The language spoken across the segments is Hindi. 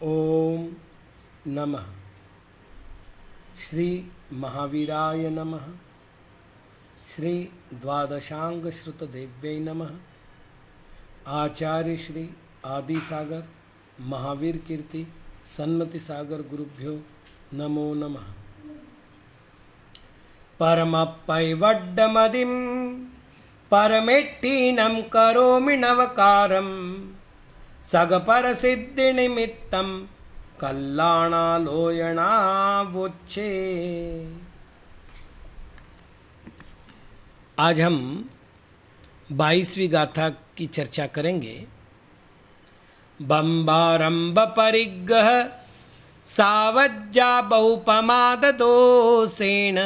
ओम नमः श्री महावीराय नमः। श्री द्वादशांग श्रुत देव्यै नमः। आचार्य श्री आदि सागर महावीर कीर्ति सन्मति सागर गुरुभ्यो नमो नमः। परमपैवड्डमदिं परमेट्टीनं करोमि नवकारं सगपरसिद्धिनिमित्तं कल्याणालोयणावोच्छे। आज हम 22वीं गाथा की चर्चा करेंगे। बंबारंभ परिग्रह सावज्जा बहुपमाद दोषेण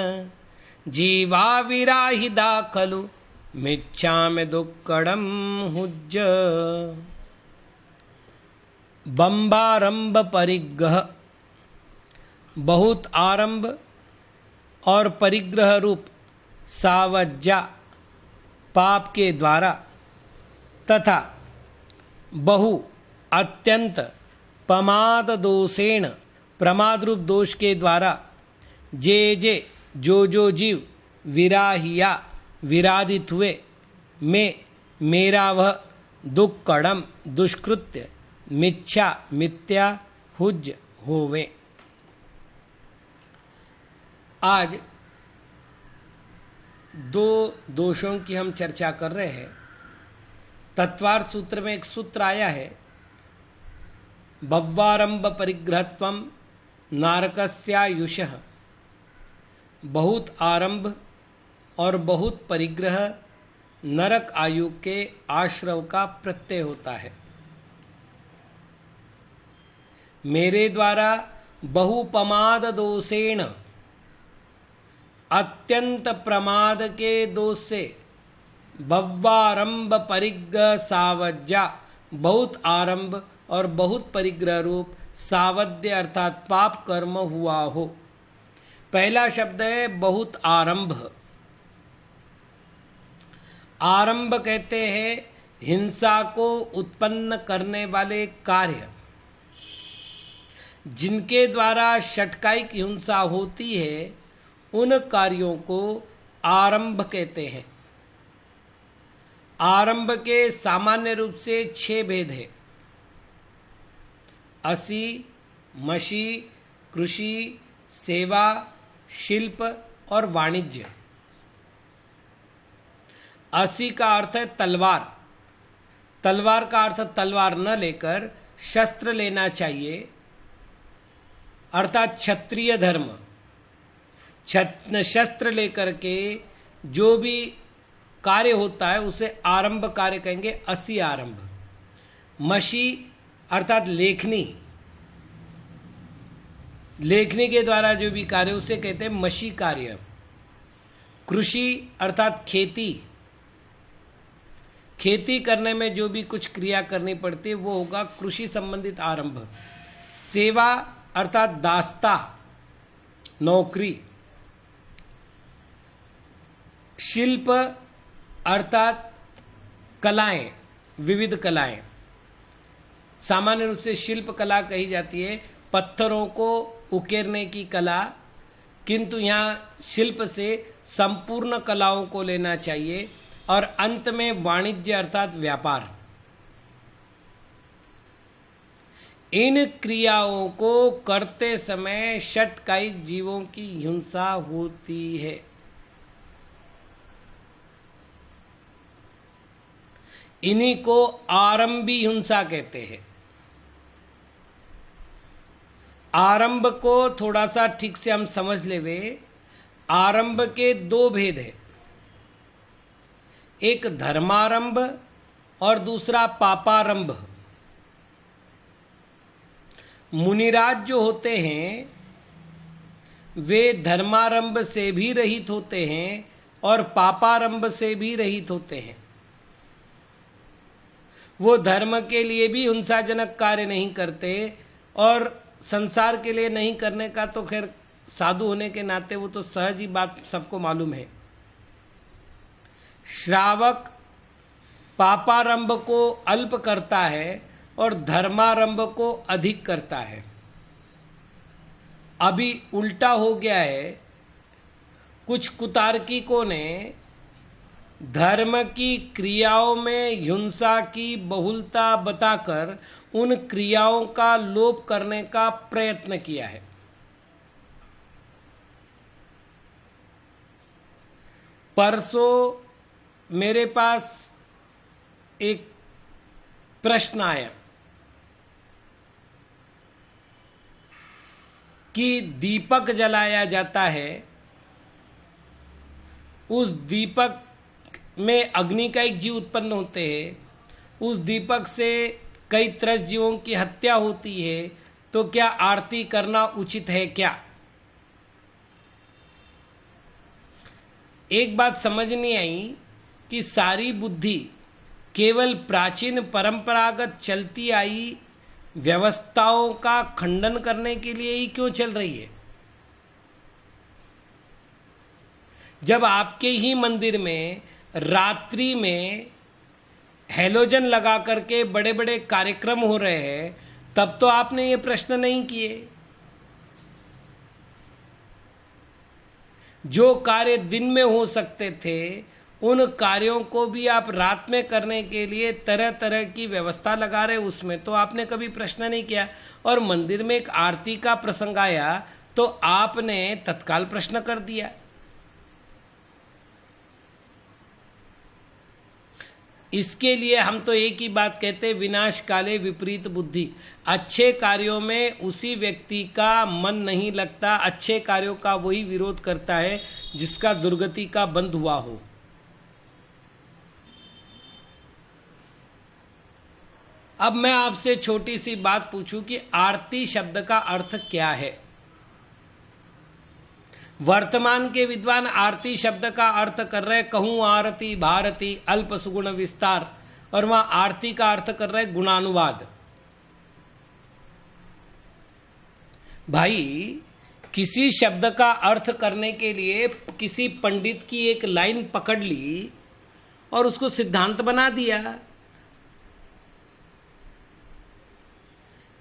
जीवा विराहिदा खलु मिच्छामि दुक्कडं हुज्ज। बंबारंभ परिग्रह बहुत आरंभ और परिग्रह रूप सावज्जा पाप के द्वारा तथा बहु अत्यंत पमाद दोषेण प्रमाद रूप दोष के द्वारा जे जो जीव विराहिया विरादित हुए में मेरा वह दुक्कडम दुष्कृत्य मिच्छा मिथ्या हुज होवे। आज दो दोषों की हम चर्चा कर रहे हैं। तत्वार्थ सूत्र में एक सूत्र आया है, बव्वारंभ परिग्रहत्वम नारकस्यायुषः। बहुत आरंभ और बहुत परिग्रह नरक आयु के आश्रव का प्रत्यय होता है। मेरे द्वारा बहुपमाद दोषेण अत्यंत प्रमाद के दोष से बव्वारंभ परिग्रह सावज्जा बहुत आरंभ और बहुत परिग्रह रूप सावध्य अर्थात पाप कर्म हुआ हो। पहला शब्द है बहुत आरंभ। आरंभ कहते हैं हिंसा को उत्पन्न करने वाले कार्य जिनके द्वारा षटकायिक हिंसा होती है, उन कार्यों को आरंभ कहते हैं। आरंभ के सामान्य रूप से 6 भेद हैं। असी, मशी, कृषि, सेवा, शिल्प और वाणिज्य। असी का अर्थ है तलवार। तलवार का अर्थ तलवार न लेकर शस्त्र लेना चाहिए, अर्थात क्षत्रिय धर्म। शस्त्र लेकर के जो भी कार्य होता है उसे आरंभ कार्य कहेंगे, असी आरंभ। मशी अर्थात लेखनी, लेखनी के द्वारा जो भी कार्य उसे कहते हैं मशी कार्य। कृषि अर्थात खेती, खेती करने में जो भी कुछ क्रिया करनी पड़ती है वो होगा कृषि संबंधित आरंभ। सेवा अर्थात दास्ता, नौकरी। शिल्प अर्थात कलाएं, विविध कलाएं। सामान्य रूप से शिल्प कला कही जाती है पत्थरों को उकेरने की कला, किंतु यहाँ शिल्प से संपूर्ण कलाओं को लेना चाहिए। और अंत में वाणिज्य अर्थात व्यापार। इन क्रियाओं को करते समय षटकायिक जीवों की हिंसा होती है। इन्हीं को आरंभी हिंसा कहते हैं। आरंभ को थोड़ा सा ठीक से हम समझ लेवे। आरंभ के 2 भेद हैं, एक धर्मारंभ और दूसरा पापारंभ। मुनिराज जो होते हैं वे धर्मारंभ से भी रहित होते हैं और पापारंभ से भी रहित होते हैं। वो धर्म के लिए भी हिंसाजनक कार्य नहीं करते और संसार के लिए नहीं करने का तो खैर साधु होने के नाते वो तो सहज ही बात सबको मालूम है। श्रावक पापारंभ को अल्प करता है और धर्मारंभ को अधिक करता है। अभी उल्टा हो गया है। कुछ कुतार्किकों ने धर्म की क्रियाओं में हिंसा की बहुलता बताकर उन क्रियाओं का लोप करने का प्रयत्न किया है। परसों मेरे पास एक प्रश्न आया कि दीपक जलाया जाता है, उस दीपक में अग्नि का एक जीव उत्पन्न होते हैं, उस दीपक से कई त्रस्त जीवों की हत्या होती है, तो क्या आरती करना उचित है क्या? एक बात समझ नहीं आई कि सारी बुद्धि केवल प्राचीन परंपरागत चलती आई व्यवस्थाओं का खंडन करने के लिए ही क्यों चल रही है? जब आपके ही मंदिर में रात्रि में हैलोजन लगा करके बड़े बड़े कार्यक्रम हो रहे हैं, तब तो आपने ये प्रश्न नहीं किए। जो कार्य दिन में हो सकते थे, उन कार्यों को भी आप रात में करने के लिए तरह तरह की व्यवस्था लगा रहे, उसमें तो आपने कभी प्रश्न नहीं किया। और मंदिर में एक आरती का प्रसंग आया तो आपने तत्काल प्रश्न कर दिया। इसके लिए हम तो एक ही बात कहते हैं, विनाश काले विपरीत बुद्धि। अच्छे कार्यों में उसी व्यक्ति का मन नहीं लगता, अच्छे कार्यों का वही विरोध करता है जिसका दुर्गति का बंध हुआ हो। अब मैं आपसे छोटी सी बात पूछूं कि आरती शब्द का अर्थ क्या है? वर्तमान के विद्वान आरती शब्द का अर्थ कर रहे कहूँ आरती भारती अल्प सुगुण विस्तार, और वहां आरती का अर्थ कर रहे गुणानुवाद। भाई, किसी शब्द का अर्थ करने के लिए किसी पंडित की एक लाइन पकड़ ली और उसको सिद्धांत बना दिया।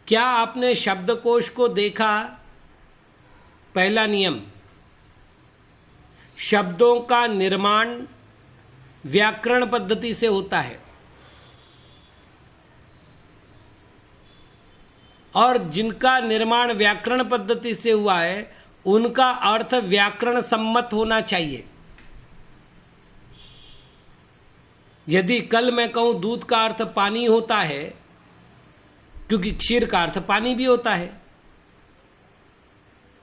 क्या आपने शब्दकोश को देखा? पहला नियम, शब्दों का निर्माण व्याकरण पद्धति से होता है, और जिनका निर्माण व्याकरण पद्धति से हुआ है उनका अर्थ व्याकरण सम्मत होना चाहिए। यदि कल मैं कहूं दूध का अर्थ पानी होता है, क्योंकि क्षीर का अर्थ पानी भी होता है,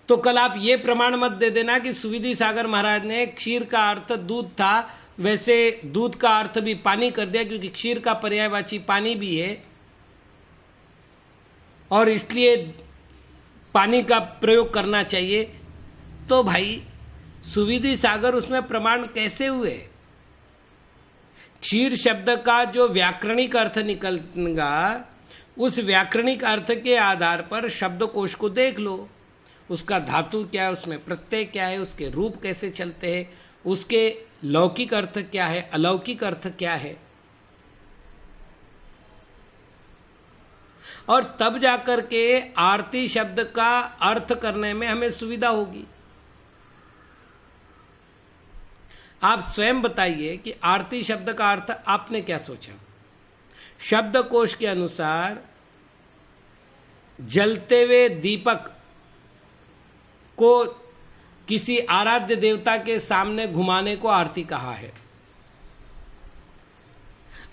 तो कल आप ये प्रमाण मत दे देना कि सुविधि सागर महाराज ने क्षीर का अर्थ दूध था, वैसे दूध का अर्थ भी पानी कर दिया, क्योंकि क्षीर का पर्यायवाची पानी भी है और इसलिए पानी का प्रयोग करना चाहिए। तो भाई, सुविधि सागर उसमें प्रमाण कैसे हुए? क्षीर शब्द का जो व्याकरणिक अर्थ निकलेगा, उस व्याकरणिक अर्थ के आधार पर शब्दकोश को देख लो। उसका धातु क्या है, उसमें प्रत्यय क्या है, उसके रूप कैसे चलते हैं, उसके लौकिक अर्थ क्या है, अलौकिक अर्थ क्या है, और तब जाकर के आरती शब्द का अर्थ करने में हमें सुविधा होगी। आप स्वयं बताइए कि आरती शब्द का अर्थ आपने क्या सोचा? शब्दकोश के अनुसार जलते हुए दीपक को किसी आराध्य देवता के सामने घुमाने को आरती कहा है।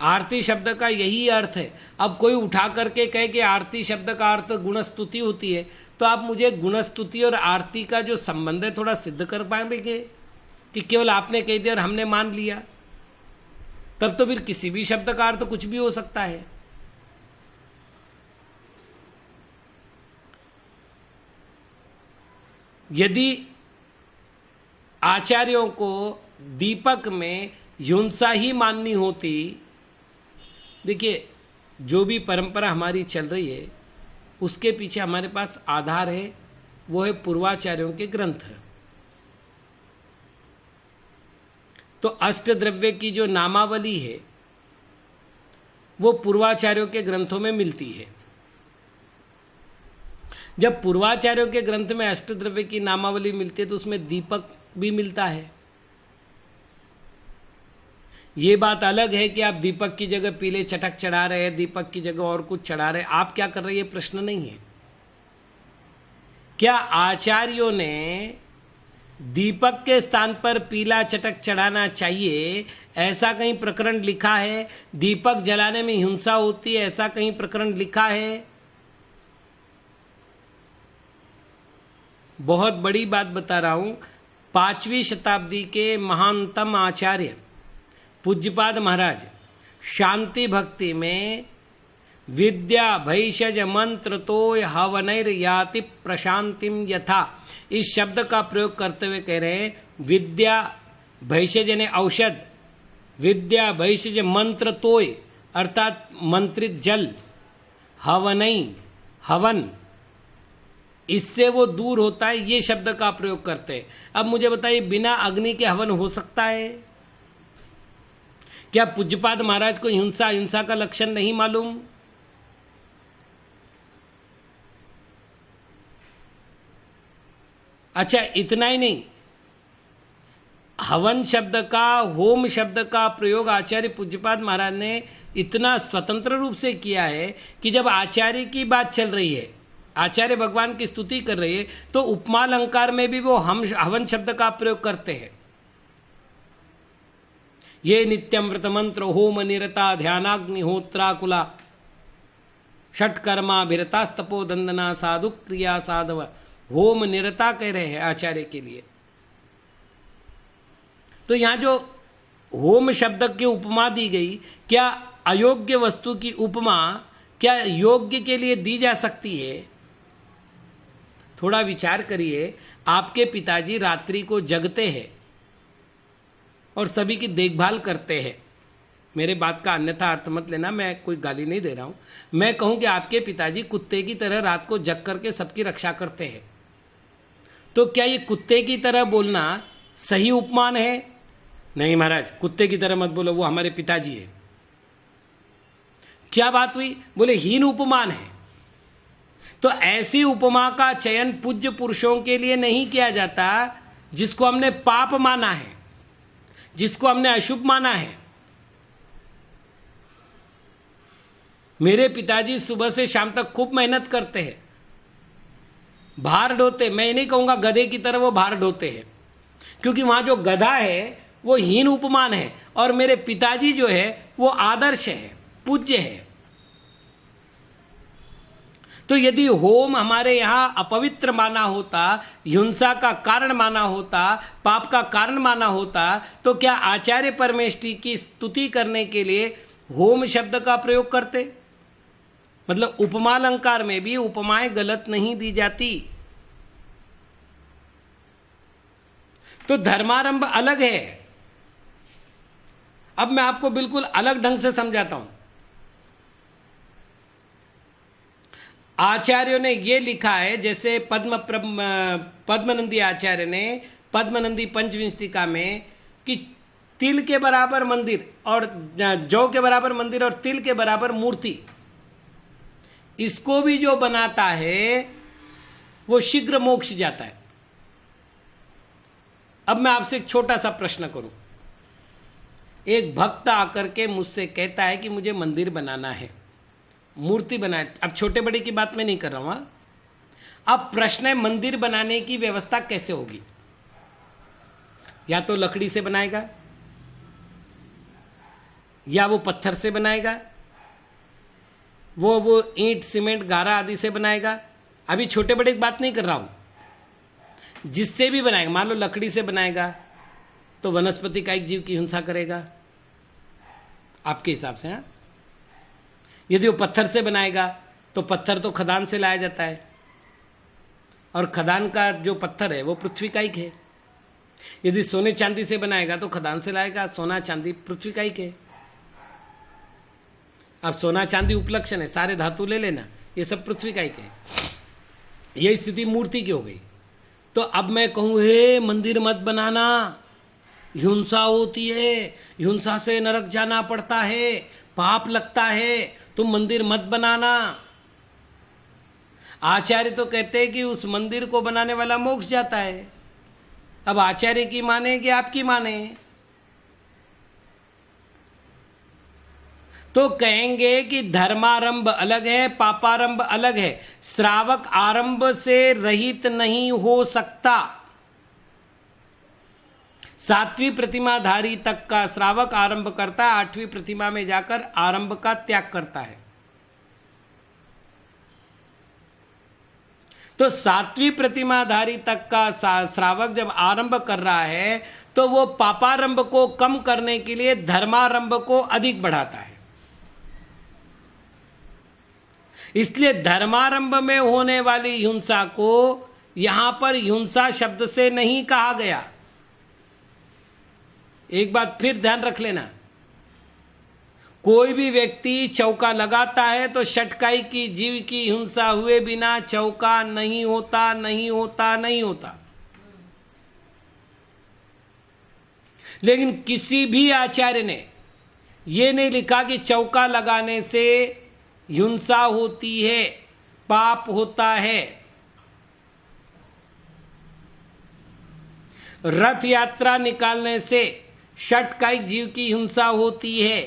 आरती शब्द का यही अर्थ है। अब कोई उठा करके कहे कि आरती शब्द का अर्थ गुणस्तुति होती है, तो आप मुझे गुणस्तुति और आरती का जो संबंध है थोड़ा सिद्ध कर पाएंगे कि केवल आपने कह दिया और हमने मान लिया? तब तो फिर किसी भी शब्द का अर्थ कुछ भी हो सकता है। यदि आचार्यों को दीपक में हिंसा ही माननी होती, देखिए जो भी परंपरा हमारी चल रही है उसके पीछे हमारे पास आधार है, वो है पूर्वाचार्यों के ग्रंथ। तो अष्टद्रव्य की जो नामावली है वो पूर्वाचार्यों के ग्रंथों में मिलती है। जब पूर्वाचार्यों के ग्रंथ में अष्टद्रव्य की नामावली मिलती है तो उसमें दीपक भी मिलता है। ये बात अलग है कि आप दीपक की जगह पीले चटक चढ़ा रहे हैं, दीपक की जगह और कुछ चढ़ा रहे हैं, आप क्या कर रहे हैं ये प्रश्न नहीं है। क्या आचार्यों ने दीपक के स्थान पर पीला चटक चढ़ाना चाहिए ऐसा कहीं प्रकरण लिखा है? दीपक जलाने में हिंसा होती है ऐसा कहीं प्रकरण लिखा है? बहुत बड़ी बात बता रहा हूं। 5वीं शताब्दी के महानतम आचार्य पूज्यपाद महाराज शांति भक्ति में विद्या भैषज मंत्र तोय हवनैर याति प्रशांतिम यथा, इस शब्द का प्रयोग करते हुए कह रहे हैं विद्या भैषज यानी औषध, विद्या भैषज मंत्र तोय अर्थात मंत्रित जल, हवनई हवन इससे वो दूर होता है, ये शब्द का प्रयोग करते हैं। अब मुझे बताइए बिना अग्नि के हवन हो सकता है क्या? पूज्यपाद महाराज को हिंसा का लक्षण नहीं मालूम? अच्छा इतना ही नहीं, हवन शब्द का होम शब्द का प्रयोग आचार्य पूज्यपाद महाराज ने इतना स्वतंत्र रूप से किया है कि जब आचार्य की बात चल रही है, आचार्य भगवान की स्तुति कर रही है, तो उपमा अलंकार में भी वो हवन शब्द का प्रयोग करते हैं। ये नित्यम व्रत मंत्र होम निरता ध्यानाग्निहोत्राकुला षटकर्मा भिरतास्तपो दंदना साधु क्रिया साधव, होम निरता कह रहे हैं आचार्य के लिए। तो यहां जो होम शब्द की उपमा दी गई, क्या अयोग्य वस्तु की उपमा क्या योग्य के लिए दी जा सकती है? थोड़ा विचार करिए। आपके पिताजी रात्रि को जगते हैं और सभी की देखभाल करते हैं। मेरे बात का अन्यथा अर्थ मत लेना, मैं कोई गाली नहीं दे रहा हूं। मैं कहूं कि आपके पिताजी कुत्ते की तरह रात को जग करके सबकी रक्षा करते हैं, तो क्या ये कुत्ते की तरह बोलना सही उपमान है? नहीं महाराज, कुत्ते की तरह मत बोलो, वो हमारे पिताजी है। क्या बात हुई? बोले हीन उपमान है। तो ऐसी उपमा का चयन पूज्य पुरुषों के लिए नहीं किया जाता जिसको हमने पाप माना है, जिसको हमने अशुभ माना है। मेरे पिताजी सुबह से शाम तक खूब मेहनत करते हैं, भार ढोते, मैं नहीं कहूंगा गधे की तरह वो भार ढोते हैं, क्योंकि वहां जो गधा है वो हीन उपमान है और मेरे पिताजी जो है वो आदर्श है, पूज्य है। तो यदि होम हमारे यहां अपवित्र माना होता, हिंसा का कारण माना होता, पाप का कारण माना होता, तो क्या आचार्य परमेष्ठी की स्तुति करने के लिए होम शब्द का प्रयोग करते? मतलब उपमा अलंकार में भी उपमाएं गलत नहीं दी जाती। तो धर्मारंभ अलग है। अब मैं आपको बिल्कुल अलग ढंग से समझाता हूं। आचार्यों ने यह लिखा है, जैसे पद्मनंदी आचार्य ने पद्मनंदी पंचविंशतिका में कि तिल के बराबर मंदिर और जौ के बराबर मंदिर और तिल के बराबर मूर्ति, इसको भी जो बनाता है वो शीघ्र मोक्ष जाता है। अब मैं आपसे एक छोटा सा प्रश्न करूं। एक भक्त आकर के मुझसे कहता है कि मुझे मंदिर बनाना है, मूर्ति बनाए। अब छोटे बड़े की बात मैं नहीं कर रहा हूं। अब प्रश्न है मंदिर बनाने की व्यवस्था कैसे होगी? या तो लकड़ी से बनाएगा, या वो पत्थर से बनाएगा, वो ईंट सीमेंट गारा आदि से बनाएगा। अभी छोटे बड़े की बात नहीं कर रहा हूं। जिससे भी बनाएगा, मान लो लकड़ी से बनाएगा तो वनस्पति का एक जीव की हिंसा करेगा आपके हिसाब से। हाँ, यदि वो पत्थर से बनाएगा तो पत्थर तो खदान से लाया जाता है और खदान का जो पत्थर है वो पृथ्वी का ही है। यदि सोने चांदी से बनाएगा तो खदान से लाएगा, सोना चांदी पृथ्वी का ही है। अब सोना चांदी उपलक्षण है, सारे धातु ले लेना, ये सब पृथ्वी का ही है। यही स्थिति मूर्ति की हो गई। तो अब मैं कहूं हे मंदिर मत बनाना, हिंसा होती है, हिंसा से नरक जाना पड़ता है, पाप लगता है, तुम मंदिर मत बनाना। आचार्य तो कहते हैं कि उस मंदिर को बनाने वाला मोक्ष जाता है। अब आचार्य की माने कि आपकी माने? तो कहेंगे कि धर्मारंभ अलग है, पापारंभ अलग है। श्रावक आरंभ से रहित नहीं हो सकता। 7वीं प्रतिमाधारी तक का श्रावक आरंभ करता है, 8वीं प्रतिमा में जाकर आरंभ का त्याग करता है। तो 7वीं प्रतिमाधारी तक का श्रावक जब आरंभ कर रहा है तो वो पापारंभ को कम करने के लिए धर्मारंभ को अधिक बढ़ाता है। इसलिए धर्मारंभ में होने वाली हिंसा को यहां पर हिंसा शब्द से नहीं कहा गया। एक बात फिर ध्यान रख लेना, कोई भी व्यक्ति चौका लगाता है तो षटकाई की जीव की हिंसा हुए बिना चौका नहीं होता, नहीं होता, नहीं होता। लेकिन किसी भी आचार्य ने यह नहीं लिखा कि चौका लगाने से हिंसा होती है, पाप होता है। रथ यात्रा निकालने से षटकाई जीव की हिंसा होती है।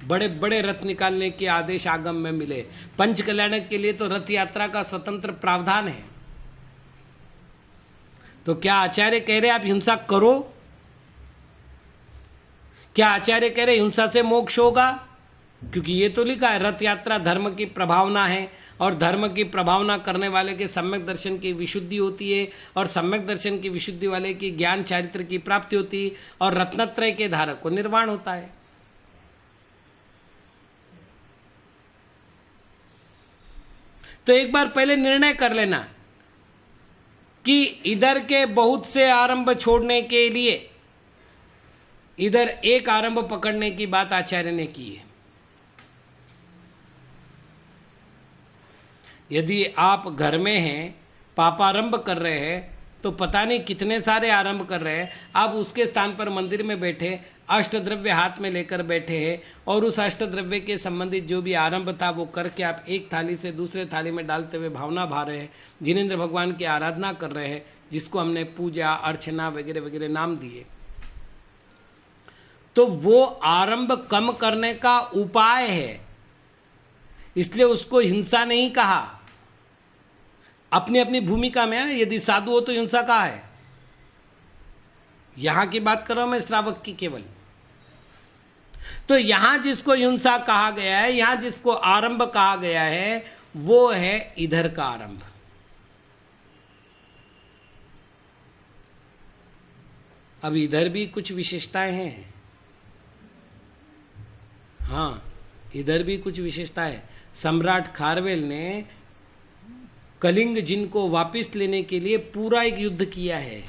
बड़े बड़े रथ निकालने के आदेश आगम में मिले। पंच कल्याणक के लिए तो रथ यात्रा का स्वतंत्र प्रावधान है। तो क्या आचार्य कह रहे आप हिंसा करो? क्या आचार्य कह रहे हिंसा से मोक्ष होगा? क्योंकि ये तो लिखा है रथ यात्रा धर्म की प्रभावना है, और धर्म की प्रभावना करने वाले के सम्यक दर्शन की विशुद्धि होती है, और सम्यक दर्शन की विशुद्धि वाले की ज्ञान चारित्र की प्राप्ति होती है, और रत्नत्रय के धारक को निर्वाण होता है। तो एक बार पहले निर्णय कर लेना कि इधर के बहुत से आरंभ छोड़ने के लिए इधर एक आरंभ पकड़ने की बात आचार्य ने की है। यदि आप घर में हैं, पापारंभ कर रहे हैं, तो पता नहीं कितने सारे आरंभ कर रहे हैं। आप उसके स्थान पर मंदिर में बैठे अष्टद्रव्य हाथ में लेकर बैठे हैं, और उस अष्टद्रव्य के संबंधित जो भी आरंभ था वो करके आप एक थाली से दूसरे थाली में डालते हुए भावना भा रहे हैं, जिनेंद्र भगवान की आराधना कर रहे हैं, जिसको हमने पूजा अर्चना वगैरह वगैरह नाम दिए। तो वो आरंभ कम करने का उपाय है, इसलिए उसको हिंसा नहीं कहा। अपनी अपनी भूमिका में है। यदि साधु हो तो हिंसा कहा है? यहां की बात कर रहा हूं मैं, श्रावक की केवल। तो यहां जिसको हिंसा कहा गया है, यहां जिसको आरंभ कहा गया है, वो है इधर का आरंभ। अब इधर भी कुछ विशेषताएं हैं। हाँ, इधर भी कुछ विशेषता है। सम्राट खारवेल ने कलिंग जिनको वापस लेने के लिए पूरा एक युद्ध किया है।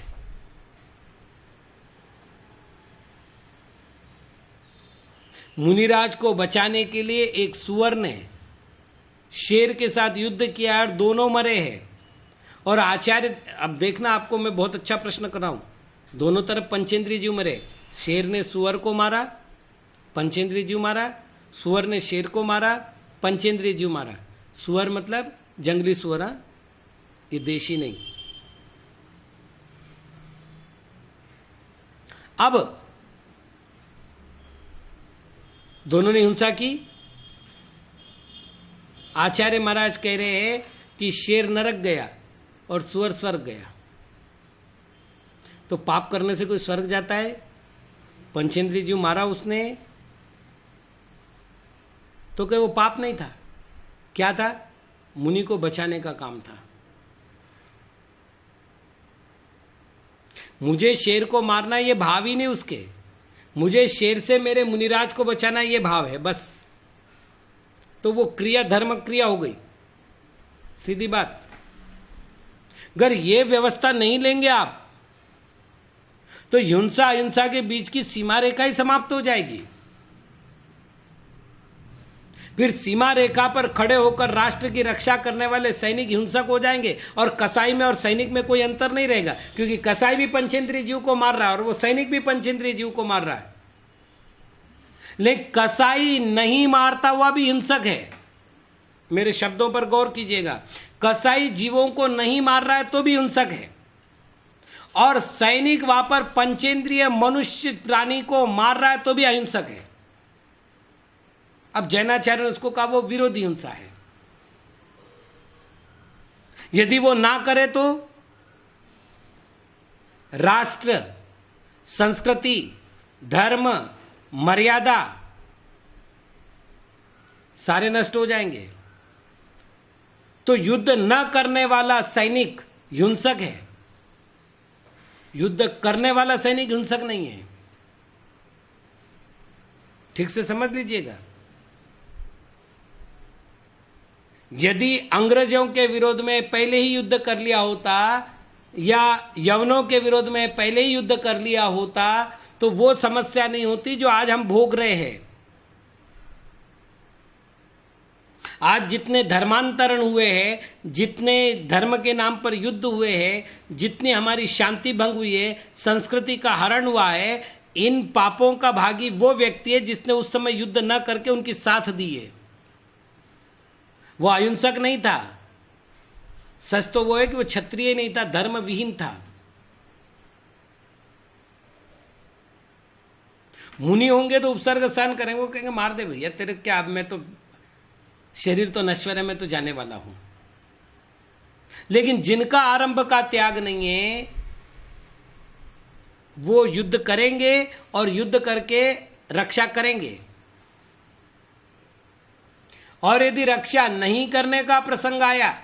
मुनिराज को बचाने के लिए एक सुअर ने शेर के साथ युद्ध किया और दोनों मरे हैं। और आचार्य, अब देखना, आपको मैं बहुत अच्छा प्रश्न कर रहा हूं। दोनों तरफ पंचेंद्रिय जीव मरे। शेर ने सुअर को मारा, पंचेंद्रिय जीव मारा। सुअर ने शेर को मारा, पंचेंद्रिय जीव मारा। सुअर मतलब जंगली सुअर, ये देशी नहीं। अब दोनों ने हिंसा की। आचार्य महाराज कह रहे हैं कि शेर नरक गया और सुअर स्वर्ग गया। तो पाप करने से कोई स्वर्ग जाता है? पंचेंद्रिय जीव मारा उसने, तो क्या वो पाप नहीं था? क्या था? मुनि को बचाने का काम था। मुझे शेर को मारना ये भाव ही नहीं उसके, मुझे शेर से मेरे मुनिराज को बचाना ये भाव है बस। तो वो क्रिया धर्म क्रिया हो गई, सीधी बात। अगर ये व्यवस्था नहीं लेंगे आप, तो हिंसा अहिंसा के बीच की सीमा रेखा ही समाप्त हो जाएगी। फिर सीमा रेखा पर खड़े होकर राष्ट्र की रक्षा करने वाले सैनिक हिंसक हो जाएंगे, और कसाई में और सैनिक में कोई अंतर नहीं रहेगा, क्योंकि कसाई भी पंचेंद्रिय जीव को मार रहा है और वो सैनिक भी पंचेंद्रिय जीव को मार रहा है। लेकिन कसाई नहीं मारता हुआ भी हिंसक है। मेरे शब्दों पर गौर कीजिएगा, कसाई जीवों को नहीं मार रहा है तो भी हिंसक है, और सैनिक वहां पर पंचेंद्रिय मनुष्य प्राणी को मार रहा है तो भी अहिंसक है। अब जैनाचार्य ने उसको कहा वो विरोधी हिंसा है। यदि वो ना करे तो राष्ट्र, संस्कृति, धर्म, मर्यादा सारे नष्ट हो जाएंगे। तो युद्ध न करने वाला सैनिक हिंसक है, युद्ध करने वाला सैनिक हिंसक नहीं है। ठीक से समझ लीजिएगा। यदि अंग्रेजों के विरोध में पहले ही युद्ध कर लिया होता या यवनों के विरोध में पहले ही युद्ध कर लिया होता तो वो समस्या नहीं होती जो आज हम भोग रहे हैं। आज जितने धर्मांतरण हुए हैं, जितने धर्म के नाम पर युद्ध हुए हैं, जितनी हमारी शांति भंग हुई है, संस्कृति का हरण हुआ है, इन पापों का भागी वो व्यक्ति है जिसने उस समय युद्ध न करके उनकी साथ दी है। वो अहिंसक नहीं था। सच तो वो है कि वो क्षत्रिय नहीं था, धर्म विहीन था। मुनि होंगे तो उपसर्ग सहन करेंगे, वो कहेंगे मार दे भैया तेरे क्या, अब मैं तो शरीर तो नश्वर है, मैं तो जाने वाला हूं। लेकिन जिनका आरंभ का त्याग नहीं है वो युद्ध करेंगे और युद्ध करके रक्षा करेंगे। और यदि रक्षा नहीं करने का प्रसंग आया,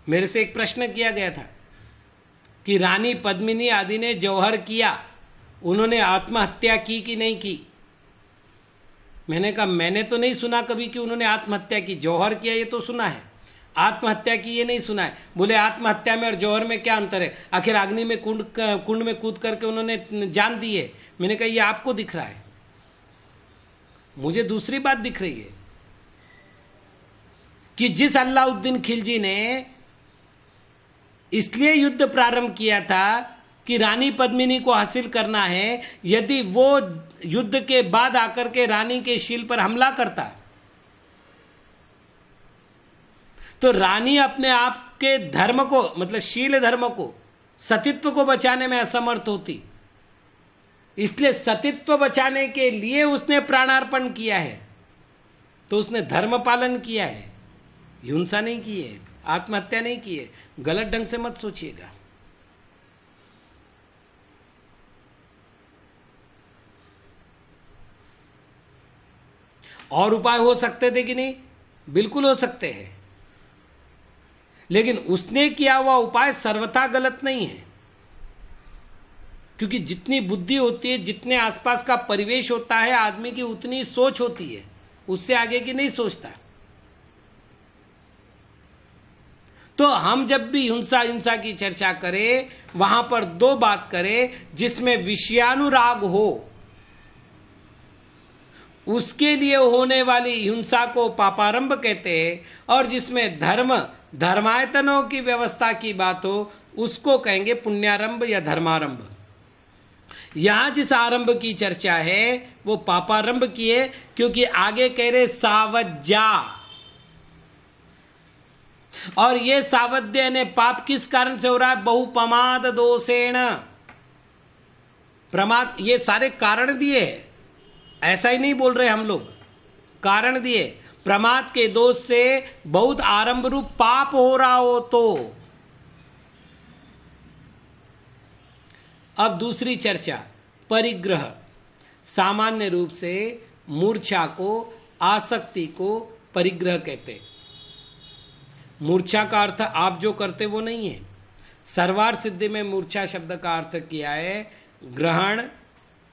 मेरे से एक प्रश्न किया गया था कि रानी पद्मिनी आदि ने जौहर किया, उन्होंने आत्महत्या की कि नहीं की? मैंने कहा मैंने तो नहीं सुना कभी कि उन्होंने आत्महत्या की। जौहर किया ये तो सुना है, आत्महत्या की ये नहीं सुना है। बोले आत्महत्या में और जौहर में क्या अंतर है? आखिर अग्नि में कुंड में कूद करके उन्होंने जान दी है। मैंने कहा ये आपको दिख रहा है, मुझे दूसरी बात दिख रही है कि जिस अलाउद्दीन खिलजी ने इसलिए युद्ध प्रारंभ किया था कि रानी पद्मिनी को हासिल करना है, यदि वो युद्ध के बाद आकर के रानी के शील पर हमला करता तो रानी अपने आप के धर्म को, मतलब शील धर्म को, सतीत्व को बचाने में असमर्थ होती। इसलिए सतीत्व बचाने के लिए उसने प्राणार्पण किया है, तो उसने धर्म पालन किया है, हिंसा नहीं की है, आत्महत्या नहीं की है। गलत ढंग से मत सोचिएगा। और उपाय हो सकते थे कि नहीं? बिल्कुल हो सकते हैं, लेकिन उसने किया हुआ उपाय सर्वथा गलत नहीं है, क्योंकि जितनी बुद्धि होती है, जितने आसपास का परिवेश होता है, आदमी की उतनी सोच होती है, उससे आगे की नहीं सोचता। तो हम जब भी हिंसा की चर्चा करें, वहां पर दो बात करें, जिसमें विषयानुराग हो उसके लिए होने वाली हिंसा को पापारंभ कहते हैं, और जिसमें धर्मायतनों की व्यवस्था की बात हो उसको कहेंगे पुण्यारंभ या धर्मारंभ। यहां जिस आरंभ की चर्चा है वो पापारंभ की है, क्योंकि आगे कह रहे सावज्जा, और ये सावध्य ने पाप किस कारण से हो रहा है? बहुपमाद दोषेण। प्रमाद, ये सारे कारण दिए, ऐसा ही नहीं बोल रहे हम लोग, कारण दिए। प्रमाद के दोष से बहुत आरंभ रूप पाप हो रहा हो तो। अब दूसरी चर्चा, परिग्रह। सामान्य रूप से मूर्छा को, आसक्ति को परिग्रह कहते। मूर्छा का अर्थ आप जो करते वो नहीं है। सर्वार्थ सिद्धि में मूर्छा शब्द का अर्थ किया है ग्रहण,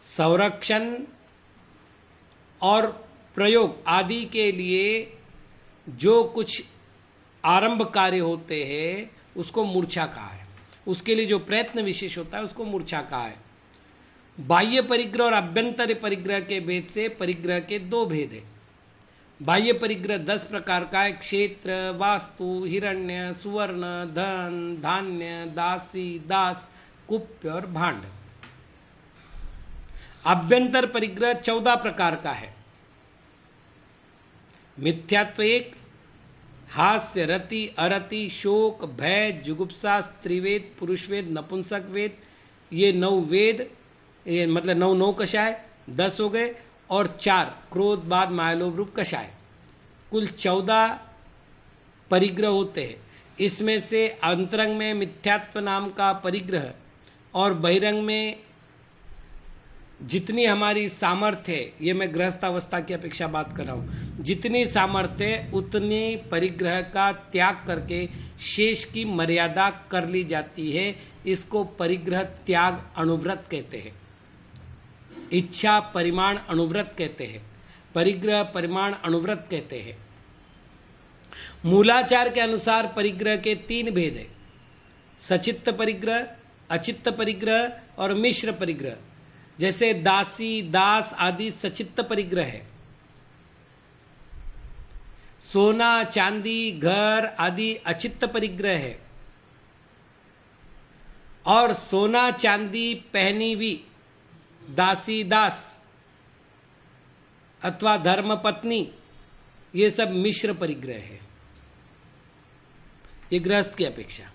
संरक्षण और प्रयोग आदि के लिए जो कुछ आरंभ कार्य होते हैं उसको मूर्छा कहा है। उसके लिए जो प्रयत्न विशेष होता है उसको मूर्छा कहा है। बाह्य परिग्रह और अभ्यंतर परिग्रह के भेद से परिग्रह के दो भेद है। बाह्य परिग्रह 10 प्रकार का है। क्षेत्र, वास्तु, हिरण्य, सुवर्ण, धन, धान्य, दासी, दास, कुप्य और भांड। आभ्यंतर परिग्रह 14 प्रकार का है। मिथ्यात्व 1, हास्य, रति, अरति, शोक, भय, जुगुप्सा, स्त्रीवेद, पुरुषवेद, नपुंसक वेद, ये 9 वेद, ये मतलब 9 कषाय 10 हो गए, और 4 क्रोध, बाध, मायालोभ रूप कषाय। कुल 14 परिग्रह होते हैं। इसमें से अंतरंग में मिथ्यात्व नाम का परिग्रह और बहिरंग में जितनी हमारी सामर्थ्य है, ये मैं गृहस्थावस्था की अपेक्षा बात कर रहा हूँ, जितनी सामर्थ्य है उतनी परिग्रह का त्याग करके शेष की मर्यादा कर ली जाती है। इसको परिग्रह त्याग अनुव्रत कहते हैं, इच्छा परिमाण अनुव्रत कहते हैं, परिग्रह परिमाण अनुव्रत कहते हैं। मूलाचार के अनुसार परिग्रह के 3 भेद है, सचित्त परिग्रह, अचित्त परिग्रह और मिश्र परिग्रह। जैसे दासी, दास आदि सचित्त परिग्रह है। सोना, चांदी, घर आदि अचित्त परिग्रह है। और सोना चांदी पहनी हुई दासी, दास अथवा धर्म पत्नी, ये सब मिश्र परिग्रह है, ये गृहस्थ की अपेक्षा।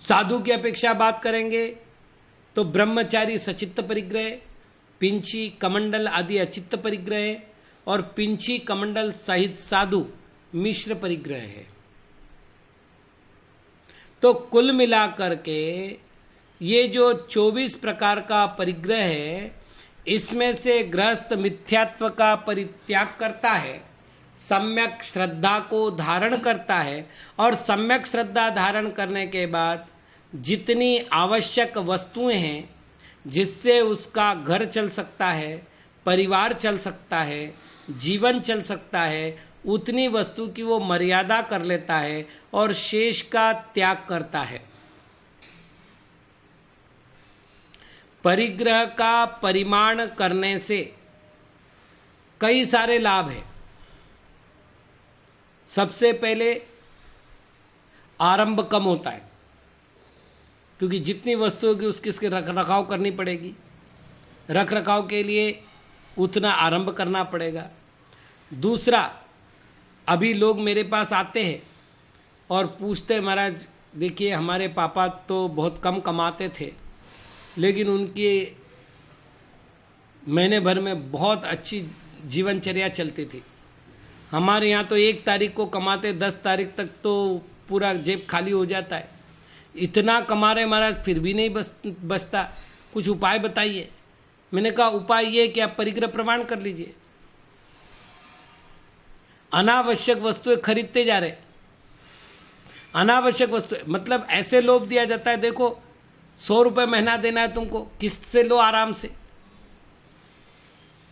साधु की अपेक्षा बात करेंगे तो ब्रह्मचारी सचित्त परिग्रह, पिंची, कमंडल आदि अचित्त परिग्रह और पिंची कमंडल सहित साधु मिश्र परिग्रह है। तो कुल मिलाकर के ये जो 24 प्रकार का परिग्रह है, इसमें से गृहस्थ मिथ्यात्व का परित्याग करता है, सम्यक श्रद्धा को धारण करता है, और सम्यक श्रद्धा धारण करने के बाद जितनी आवश्यक वस्तुएं हैं जिससे उसका घर चल सकता है, परिवार चल सकता है, जीवन चल सकता है, उतनी वस्तु की वो मर्यादा कर लेता है और शेष का त्याग करता है। परिग्रह का परिमाण करने से कई सारे लाभ हैं। सबसे पहले आरंभ कम होता है, क्योंकि जितनी वस्तु होगी उसकी रख रखाव करनी पड़ेगी, रख रखाव के लिए उतना आरंभ करना पड़ेगा। दूसरा, अभी लोग मेरे पास आते हैं और पूछते हैं, महाराज देखिए हमारे पापा तो बहुत कम कमाते थे, लेकिन उनकी महीने भर में बहुत अच्छी जीवनचर्या चलती थी। हमारे यहाँ तो 1 तारीख को कमाते 10 तारीख तक तो पूरा जेब खाली हो जाता है। इतना कमा रहे महाराज फिर भी नहीं बचता, कुछ उपाय बताइए। मैंने कहा उपाय ये कि आप परिग्रह प्रमाण कर लीजिए। अनावश्यक वस्तुएं खरीदते जा रहे, अनावश्यक वस्तुएं मतलब ऐसे लोभ दिया जाता है, देखो 100 रुपये महीना देना है तुमको, किस्त से लो आराम से।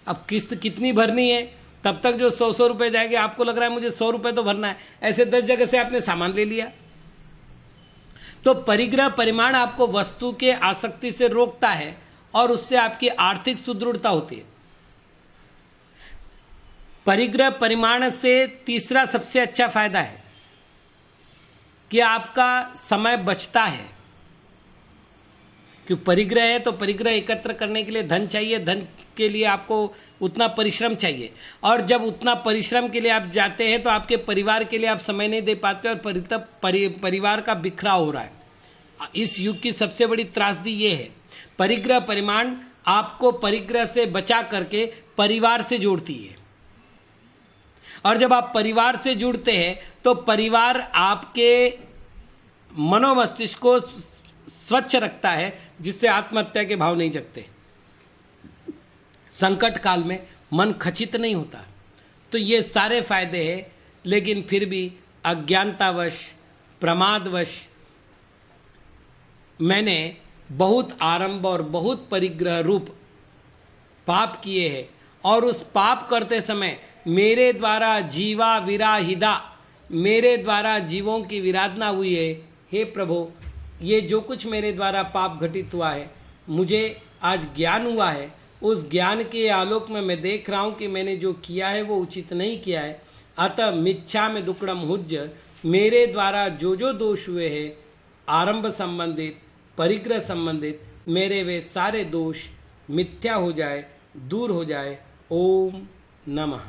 अब किस्त कितनी भरनी है, तब तक जो 100 रुपये जाएंगे, आपको लग रहा है मुझे 100 रुपये तो भरना है, ऐसे 10 जगह से आपने सामान ले लिया। तो परिग्रह परिमाण आपको वस्तु के आसक्ति से रोकता है और उससे आपकी आर्थिक सुदृढ़ता होती है। परिग्रह परिमाण से तीसरा सबसे अच्छा फायदा है कि आपका समय बचता है। कि परिग्रह है तो परिग्रह एकत्र करने के लिए धन चाहिए, धन के लिए आपको उतना परिश्रम चाहिए, और जब उतना परिश्रम के लिए आप जाते हैं तो आपके परिवार के लिए आप समय नहीं दे पाते और परिवार का बिखराव हो रहा है। इस युग की सबसे बड़ी त्रासदी ये है। परिग्रह परिमाण आपको परिग्रह से बचा करके परिवार से जोड़ती है, और जब आप परिवार से जुड़ते हैं तो परिवार आपके मनोमस्तिष्क को स्वच्छ रखता है, जिससे आत्महत्या के भाव नहीं जगते। संकट काल में मन खचित नहीं होता। तो ये सारे फायदे हैं, लेकिन फिर भी अज्ञानतावश प्रमादवश मैंने बहुत आरंभ और बहुत परिग्रह रूप पाप किए हैं, और उस पाप करते समय मेरे द्वारा जीवा विराहिदा, मेरे द्वारा जीवों की विराधना हुई है। हे प्रभु, ये जो कुछ मेरे द्वारा पाप घटित हुआ है, मुझे आज ज्ञान हुआ है, उस ज्ञान के आलोक में मैं देख रहा हूँ कि मैंने जो किया है वो उचित नहीं किया है, अतः मिच्छा में दुक्कड़म हुज्ज, मेरे द्वारा जो जो दोष हुए हैं आरंभ संबंधित, परिग्रह संबंधित, मेरे वे सारे दोष मिथ्या हो जाए, दूर हो जाए। ओम नमः।